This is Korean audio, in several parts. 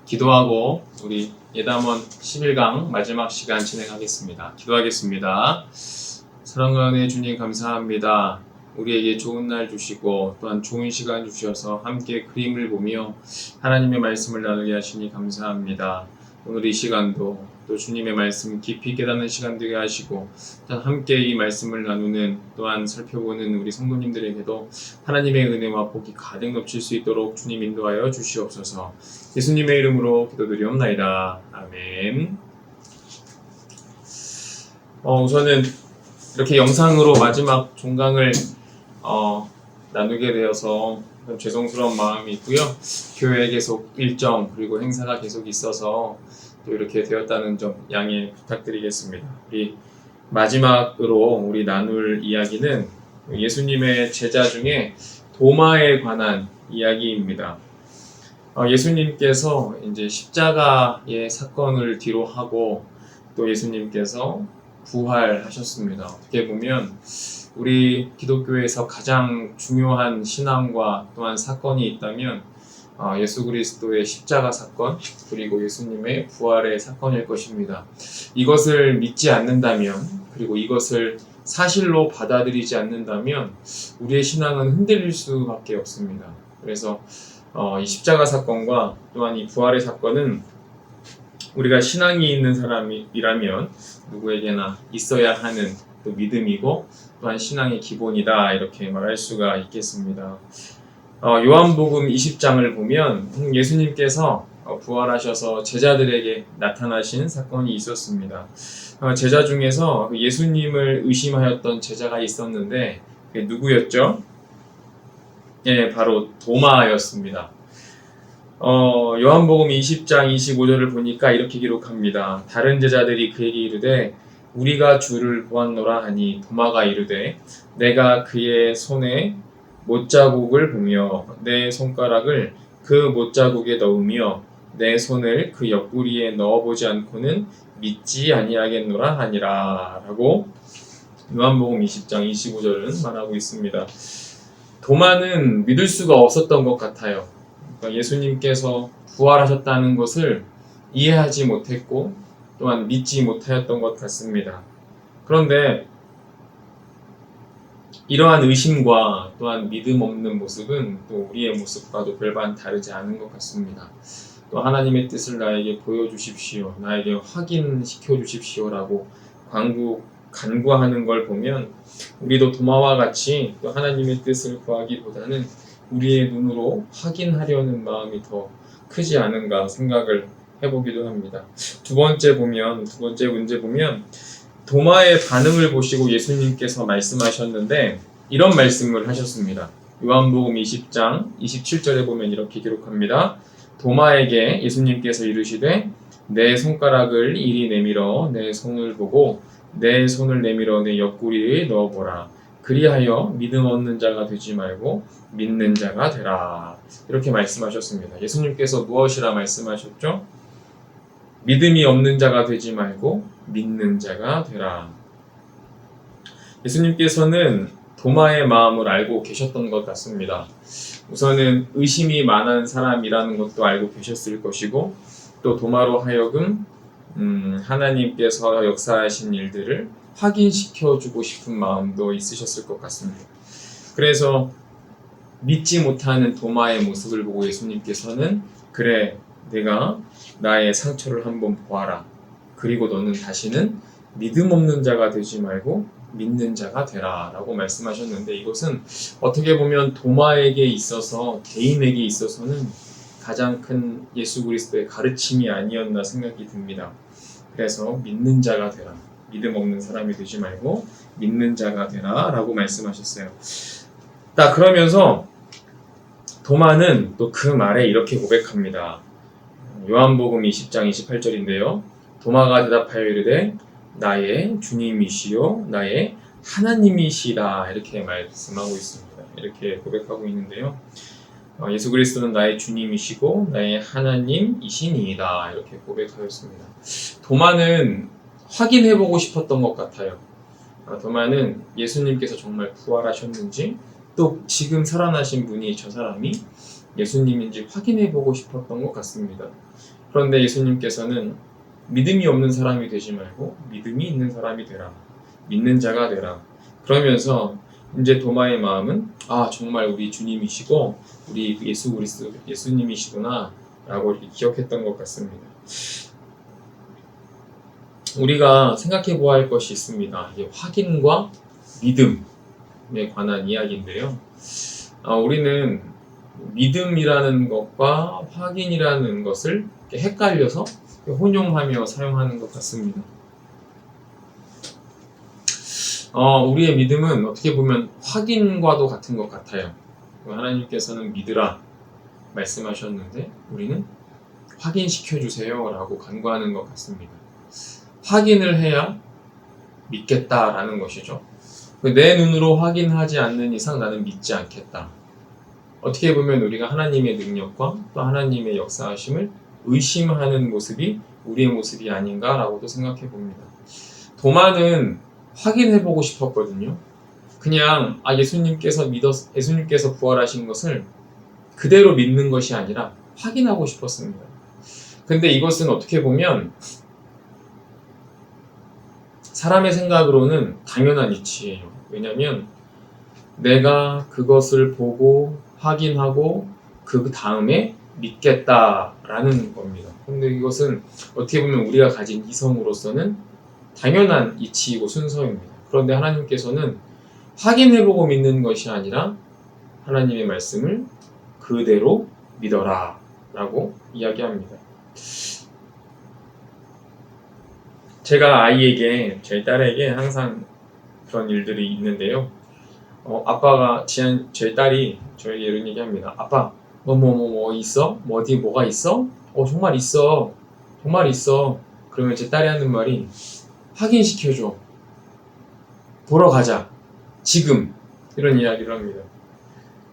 기도하고 우리 예담원 11강 마지막 시간 진행하겠습니다. 기도하겠습니다. 사랑과 은혜 주님 감사합니다. 우리에게 좋은 날 주시고 또한 좋은 시간 주셔서 함께 그림을 보며 하나님의 말씀을 나누게 하시니 감사합니다. 오늘 이 시간도 또 주님의 말씀 깊이 깨닫는 시간 되게 하시고 또한 함께 이 말씀을 나누는 또한 살펴보는 우리 성도님들에게도 하나님의 은혜와 복이 가득 넘칠 수 있도록 주님 인도하여 주시옵소서. 예수님의 이름으로 기도드리옵나이다. 아멘. 우선은 이렇게 영상으로 마지막 종강을 나누게 되어서 죄송스러운 마음이 있고요. 교회에 계속 일정 그리고 행사가 계속 있어서 또 이렇게 되었다는 점 양해 부탁드리겠습니다. 우리 마지막으로 우리 나눌 이야기는 예수님의 제자 중에 도마에 관한 이야기입니다. 예수님께서 이제 십자가의 사건을 뒤로 하고 또 예수님께서 부활하셨습니다. 어떻게 보면 우리 기독교에서 가장 중요한 신앙과 또한 사건이 있다면 예수 그리스도의 십자가 사건 그리고 예수님의 부활의 사건일 것입니다. 이것을 믿지 않는다면 그리고 이것을 사실로 받아들이지 않는다면 우리의 신앙은 흔들릴 수밖에 없습니다. 그래서 이 십자가 사건과 또한 이 부활의 사건은 우리가 신앙이 있는 사람이라면 누구에게나 있어야 하는 또 믿음이고 또한 신앙의 기본이다 이렇게 말할 수가 있겠습니다. 요한복음 20장을 보면 예수님께서 부활하셔서 제자들에게 나타나신 사건이 있었습니다. 제자 중에서 예수님을 의심하였던 제자가 있었는데 그게 누구였죠? 예, 바로 도마였습니다. 요한복음 20장 25절을 보니까 이렇게 기록합니다. 다른 제자들이 그에게 이르되 우리가 주를 보았노라 하니 도마가 이르되 내가 그의 손에 못자국을 보며 내 손가락을 그 못자국에 넣으며 내 손을 그 옆구리에 넣어보지 않고는 믿지 아니하겠노라 하니라 라고 요한복음 20장 25절은 말하고 있습니다. 도마는 믿을 수가 없었던 것 같아요. 그러니까 예수님께서 부활하셨다는 것을 이해하지 못했고 또한 믿지 못하였던 것 같습니다. 그런데 이러한 의심과 또한 믿음 없는 모습은 또 우리의 모습과도 별반 다르지 않은 것 같습니다. 또 하나님의 뜻을 나에게 보여주십시오. 나에게 확인시켜 주십시오라고 간구하는 걸 보면 우리도 도마와 같이 또 하나님의 뜻을 구하기보다는 우리의 눈으로 확인하려는 마음이 더 크지 않은가 생각을 해보기도 합니다. 두 번째 문제 보면 도마의 반응을 보시고 예수님께서 말씀하셨는데 이런 말씀을 하셨습니다. 요한복음 20장 27절에 보면 이렇게 기록합니다. 도마에게 예수님께서 이르시되 내 손가락을 이리 내밀어 내 손을 보고 내 손을 내밀어 내 옆구리에 넣어보라. 그리하여 믿음 없는 자가 되지 말고 믿는 자가 되라. 이렇게 말씀하셨습니다. 예수님께서 무엇이라 말씀하셨죠? 믿음이 없는 자가 되지 말고 믿는 자가 되라. 예수님께서는 도마의 마음을 알고 계셨던 것 같습니다. 우선은 의심이 많은 사람이라는 것도 알고 계셨을 것이고 또 도마로 하여금 하나님께서 역사하신 일들을 확인시켜주고 싶은 마음도 있으셨을 것 같습니다. 그래서 믿지 못하는 도마의 모습을 보고 예수님께서는 그래 내가 나의 상처를 한번 보아라. 그리고 너는 다시는 믿음 없는 자가 되지 말고 믿는 자가 되라 라고 말씀하셨는데 이것은 어떻게 보면 도마에게 있어서 개인에게 있어서는 가장 큰 예수 그리스도의 가르침이 아니었나 생각이 듭니다. 그래서 믿는 자가 되라. 믿음 없는 사람이 되지 말고 믿는 자가 되라 라고 말씀하셨어요. 그러면서 도마는 또 그 말에 이렇게 고백합니다. 요한복음 20장 28절인데요. 도마가 대답하여 이르되 나의 주님이시요 나의 하나님이시다 이렇게 말씀하고 있습니다. 이렇게 고백하고 있는데요. 예수 그리스도는 나의 주님이시고 나의 하나님이시니이다 이렇게 고백하였습니다. 도마는 확인해보고 싶었던 것 같아요. 도마는 예수님께서 정말 부활하셨는지 또 지금 살아나신 분이 저 사람이 예수님인지 확인해보고 싶었던 것 같습니다. 그런데 예수님께서는 믿음이 없는 사람이 되지 말고 믿음이 있는 사람이 되라. 믿는 자가 되라. 그러면서 이제 도마의 마음은 정말 우리 주님이시고 우리 예수 그리스도 예수님이시구나 라고 이렇게 기억했던 것 같습니다. 우리가 생각해 보아야 할 것이 있습니다. 이게 확인과 믿음에 관한 이야기인데요. 우리는 믿음이라는 것과 확인이라는 것을 헷갈려서 혼용하며 사용하는 것 같습니다. 우리의 믿음은 어떻게 보면 확인과도 같은 것 같아요. 하나님께서는 믿으라 말씀하셨는데 우리는 확인시켜 주세요 라고 간구하는 것 같습니다. 확인을 해야 믿겠다라는 것이죠. 내 눈으로 확인하지 않는 이상 나는 믿지 않겠다. 어떻게 보면 우리가 하나님의 능력과 또 하나님의 역사하심을 의심하는 모습이 우리의 모습이 아닌가라고도 생각해 봅니다. 도마는 확인해보고 싶었거든요. 그냥 예수님께서 부활하신 것을 그대로 믿는 것이 아니라 확인하고 싶었습니다. 근데 이것은 어떻게 보면 사람의 생각으로는 당연한 이치예요. 왜냐하면 내가 그것을 보고 확인하고 그 다음에 믿겠다라는 겁니다. 근데 이것은 어떻게 보면 우리가 가진 이성으로서는 당연한 이치이고 순서입니다. 그런데 하나님께서는 확인해보고 믿는 것이 아니라 하나님의 말씀을 그대로 믿어라 라고 이야기합니다. 제가 제 딸에게 항상 그런 일들이 있는데요. 아빠가 제 딸이 저에게 이런 얘기합니다. 아빠, 뭐 있어? 어디 뭐가 있어? 정말 있어. 정말 있어. 그러면 제 딸이 하는 말이 확인시켜줘. 보러 가자. 지금. 이런 이야기를 합니다.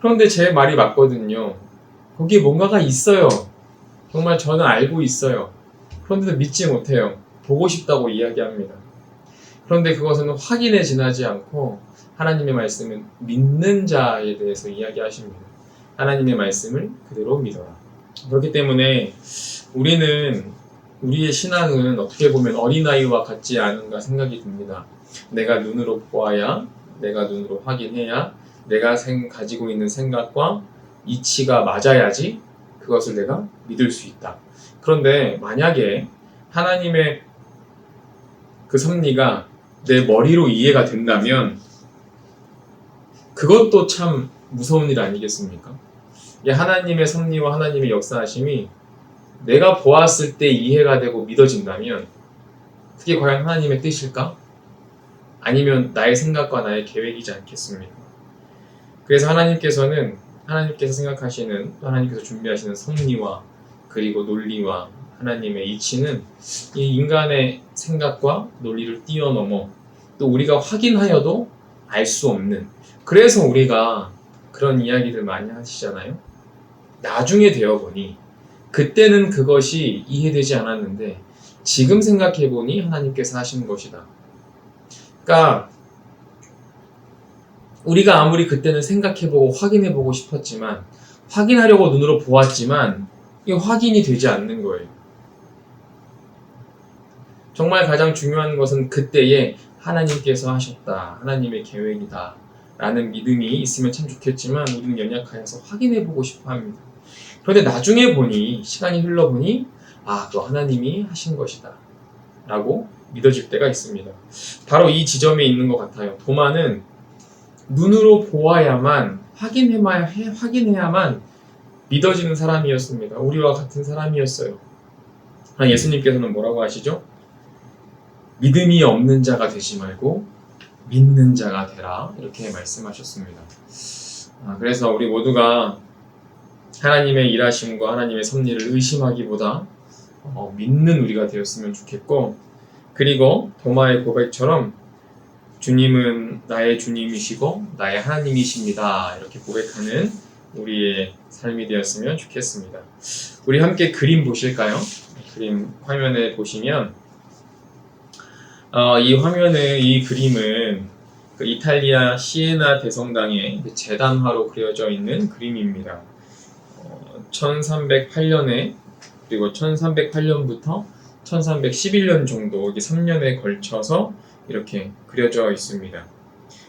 그런데 제 말이 맞거든요. 거기에 뭔가가 있어요. 정말 저는 알고 있어요. 그런데도 믿지 못해요. 보고 싶다고 이야기합니다. 그런데 그것은 확인에 지나지 않고 하나님의 말씀은 믿는 자에 대해서 이야기하십니다. 하나님의 말씀을 그대로 믿어라. 그렇기 때문에 우리의 신앙은 어떻게 보면 어린아이와 같지 않은가 생각이 듭니다. 내가 눈으로 보아야, 내가 눈으로 확인해야, 내가 가지고 있는 생각과 이치가 맞아야지 그것을 내가 믿을 수 있다. 그런데 만약에 하나님의 그 섭리가 내 머리로 이해가 된다면 그것도 참 무서운 일 아니겠습니까? 하나님의 섭리와 하나님의 역사하심이 내가 보았을 때 이해가 되고 믿어진다면 그게 과연 하나님의 뜻일까? 아니면 나의 생각과 나의 계획이지 않겠습니까? 그래서 하나님께서 생각하시는, 하나님께서 준비하시는 섭리와 그리고 논리와 하나님의 이치는 이 인간의 생각과 논리를 뛰어넘어 또 우리가 확인하여도 알 수 없는, 그래서 우리가 그런 이야기들 많이 하시잖아요. 나중에 되어보니 그때는 그것이 이해되지 않았는데 지금 생각해보니 하나님께서 하신 것이다. 그러니까 우리가 아무리 그때는 생각해보고 확인해보고 싶었지만, 확인하려고 눈으로 보았지만 이게 확인이 되지 않는 거예요. 정말 가장 중요한 것은 그때에 하나님께서 하셨다, 하나님의 계획이다 라는 믿음이 있으면 참 좋겠지만 우리는 연약하여서 확인해보고 싶어 합니다. 그런데 나중에 보니, 시간이 흘러보니 또 하나님이 하신 것이다 라고 믿어질 때가 있습니다. 바로 이 지점에 있는 것 같아요. 도마는 눈으로 보아야만, 확인해야만 믿어지는 사람이었습니다. 우리와 같은 사람이었어요. 예수님께서는 뭐라고 하시죠? 믿음이 없는 자가 되지 말고 믿는 자가 되라, 이렇게 말씀하셨습니다. 그래서 우리 모두가 하나님의 일하심과 하나님의 섭리를 의심하기보다 믿는 우리가 되었으면 좋겠고, 그리고 도마의 고백처럼 주님은 나의 주님이시고 나의 하나님이십니다, 이렇게 고백하는 우리의 삶이 되었으면 좋겠습니다. 우리 함께 그림 보실까요? 그림 화면에 보시면 이 그림은 그 이탈리아 시에나 대성당의 제단화로 그려져 있는 그림입니다. 1308년에 그리고 1308년부터 1311년 정도, 이게 3년에 걸쳐서 이렇게 그려져 있습니다.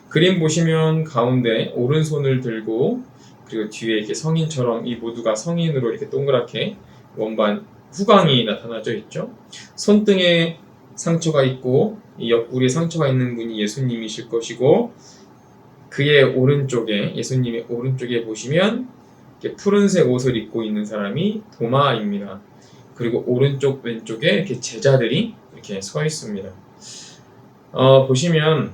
그림 보시면 가운데 오른손을 들고, 그리고 뒤에 이렇게 성인처럼 이 모두가 성인으로 이렇게 동그랗게 원반 후광이 나타나져 있죠. 손등에 상처가 있고 이 옆구리에 상처가 있는 분이 예수님이실 것이고, 그의 오른쪽에, 예수님의 오른쪽에 보시면 이렇게 푸른색 옷을 입고 있는 사람이 도마입니다. 그리고 오른쪽 왼쪽에 이렇게 제자들이 이렇게 서 있습니다. 보시면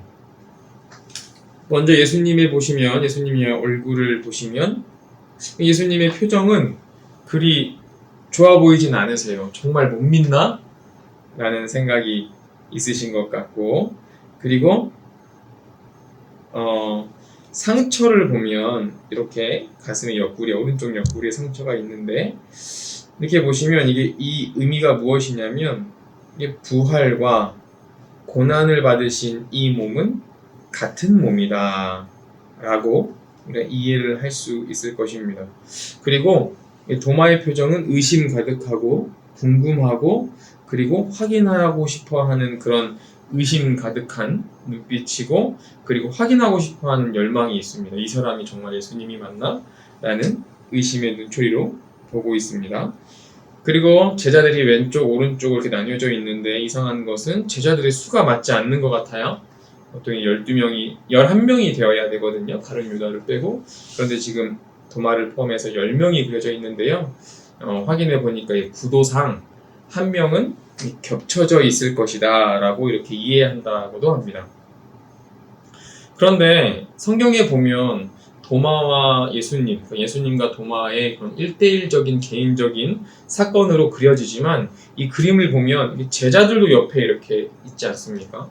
먼저 예수님의 얼굴을 보시면 예수님의 표정은 그리 좋아 보이진 않으세요. 정말 못 믿나? 라는 생각이 있으신 것 같고, 그리고 상처를 보면 이렇게 가슴의 옆구리에, 오른쪽 옆구리에 상처가 있는데, 이렇게 보시면 이 의미가 무엇이냐면, 이게 부활과 고난을 받으신 이 몸은 같은 몸이다 라고 우리가 이해를 할 수 있을 것입니다. 그리고 도마의 표정은 의심 가득하고 궁금하고, 그리고 확인하고 싶어하는 그런 의심 가득한 눈빛이고, 그리고 확인하고 싶어하는 열망이 있습니다. 이 사람이 정말 예수님이 맞나? 라는 의심의 눈초리로 보고 있습니다. 그리고 제자들이 왼쪽 오른쪽으로 이렇게 나뉘어져 있는데, 이상한 것은 제자들의 수가 맞지 않는 것 같아요. 보통 12명이 11명이 되어야 되거든요. 다른 유다를 빼고. 그런데 지금 도마를 포함해서 10명이 그려져 있는데요. 확인해 보니까 구도상 한 명은 겹쳐져 있을 것이다 라고 이렇게 이해한다고도 합니다. 그런데 성경에 보면 도마와 예수님, 예수님과 도마의 그런 1대1적인 개인적인 사건으로 그려지지만, 이 그림을 보면 제자들도 옆에 이렇게 있지 않습니까?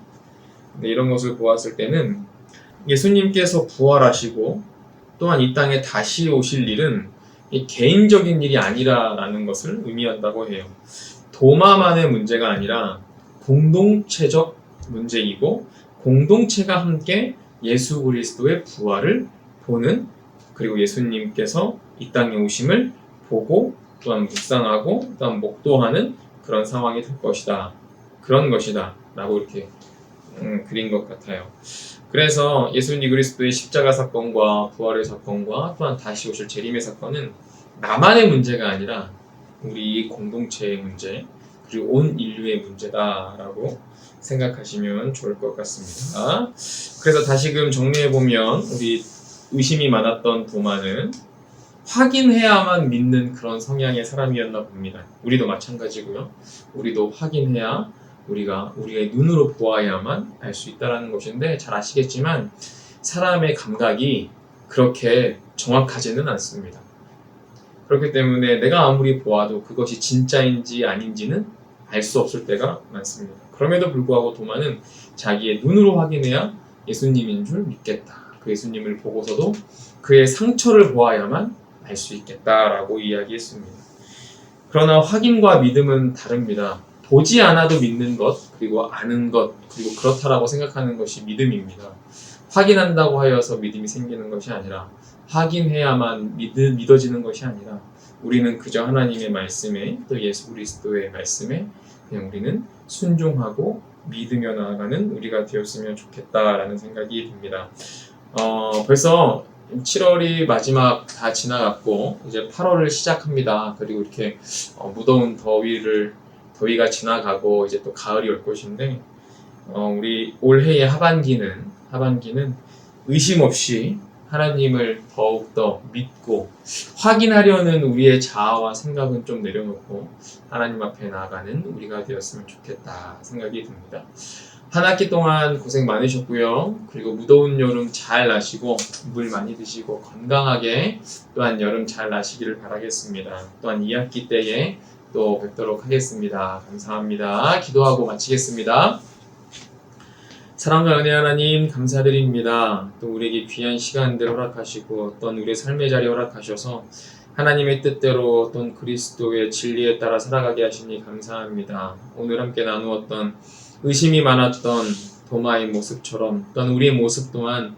근데 이런 것을 보았을 때는 예수님께서 부활하시고 또한 이 땅에 다시 오실 일은 개인적인 일이 아니라라는 것을 의미한다고 해요. 도마만의 문제가 아니라 공동체적 문제이고, 공동체가 함께 예수 그리스도의 부활을 보는, 그리고 예수님께서 이 땅에 오심을 보고 또한 묵상하고 또한 목도하는 그런 상황이 될 것이다, 그런 것이다 라고 이렇게 그린 것 같아요. 그래서 예수님 그리스도의 십자가 사건과 부활의 사건과 또한 다시 오실 재림의 사건은 나만의 문제가 아니라 우리 공동체의 문제, 그리고 온 인류의 문제다라고 생각하시면 좋을 것 같습니다. 그래서 다시금 정리해보면, 우리 의심이 많았던 도마는 확인해야만 믿는 그런 성향의 사람이었나 봅니다. 우리도 마찬가지고요. 우리도 확인해야, 우리의 눈으로 보아야만 알 수 있다는 것인데, 잘 아시겠지만 사람의 감각이 그렇게 정확하지는 않습니다. 그렇기 때문에 내가 아무리 보아도 그것이 진짜인지 아닌지는 알 수 없을 때가 많습니다. 그럼에도 불구하고 도마는 자기의 눈으로 확인해야 예수님인 줄 믿겠다, 그 예수님을 보고서도 그의 상처를 보아야만 알 수 있겠다라고 이야기했습니다. 그러나 확인과 믿음은 다릅니다. 보지 않아도 믿는 것, 그리고 아는 것, 그리고 그렇다라고 생각하는 것이 믿음입니다. 확인한다고 하여서 믿음이 생기는 것이 아니라, 확인해야만 믿어지는 것이 아니라, 우리는 그저 하나님의 말씀에, 또 예수 그리스도의 말씀에 그냥 우리는 순종하고 믿으며 나아가는 우리가 되었으면 좋겠다라는 생각이 듭니다. 벌써 7월이 마지막 다 지나갔고 이제 8월을 시작합니다. 그리고 이렇게 무더운 더위가 지나가고 이제 또 가을이 올 것인데, 우리 올해의 하반기는 의심 없이 하나님을 더욱더 믿고 확인하려는 우리의 자아와 생각은 좀 내려놓고 하나님 앞에 나아가는 우리가 되었으면 좋겠다 생각이 듭니다. 한 학기 동안 고생 많으셨고요. 그리고 무더운 여름 잘 나시고 물 많이 드시고 건강하게 또한 여름 잘 나시기를 바라겠습니다. 또한 2학기 때에 또 뵙도록 하겠습니다. 감사합니다. 기도하고 마치겠습니다. 사랑과 은혜 하나님 감사드립니다. 또 우리에게 귀한 시간들 허락하시고 어떤 우리의 삶의 자리 허락하셔서 하나님의 뜻대로 어떤 그리스도의 진리에 따라 살아가게 하시니 감사합니다. 오늘 함께 나누었던 의심이 많았던 도마의 모습처럼, 또한 우리의 모습 또한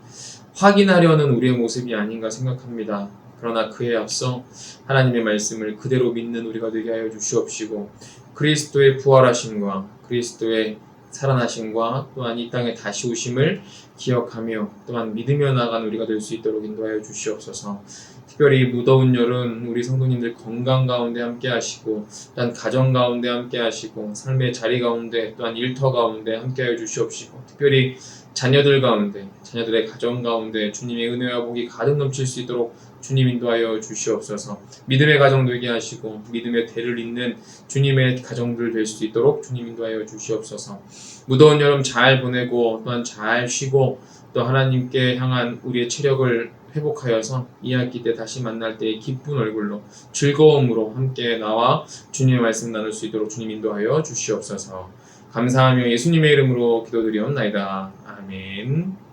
확인하려는 우리의 모습이 아닌가 생각합니다. 그러나 그에 앞서 하나님의 말씀을 그대로 믿는 우리가 되게 하여 주시옵시고, 그리스도의 부활하심과 그리스도의 살아나심과 또한 이 땅에 다시 오심을 기억하며 또한 믿으며 나간 우리가 될 수 있도록 인도하여 주시옵소서. 특별히 무더운 여름 우리 성도님들 건강 가운데 함께 하시고, 또한 가정 가운데 함께 하시고, 삶의 자리 가운데 또한 일터 가운데 함께 하여 주시옵시고, 특별히 자녀들 가운데, 자녀들의 가정 가운데 주님의 은혜와 복이 가득 넘칠 수 있도록 주님 인도하여 주시옵소서. 믿음의 가정 되게 하시고 믿음의 대를 잇는 주님의 가정들 될 수 있도록 주님 인도하여 주시옵소서. 무더운 여름 잘 보내고 또한 잘 쉬고, 또 하나님께 향한 우리의 체력을 회복하여서 2학기 때 다시 만날 때의 기쁜 얼굴로 즐거움으로 함께 나와 주님의 말씀 나눌 수 있도록 주님 인도하여 주시옵소서. 감사하며 예수님의 이름으로 기도드리옵나이다. 아멘.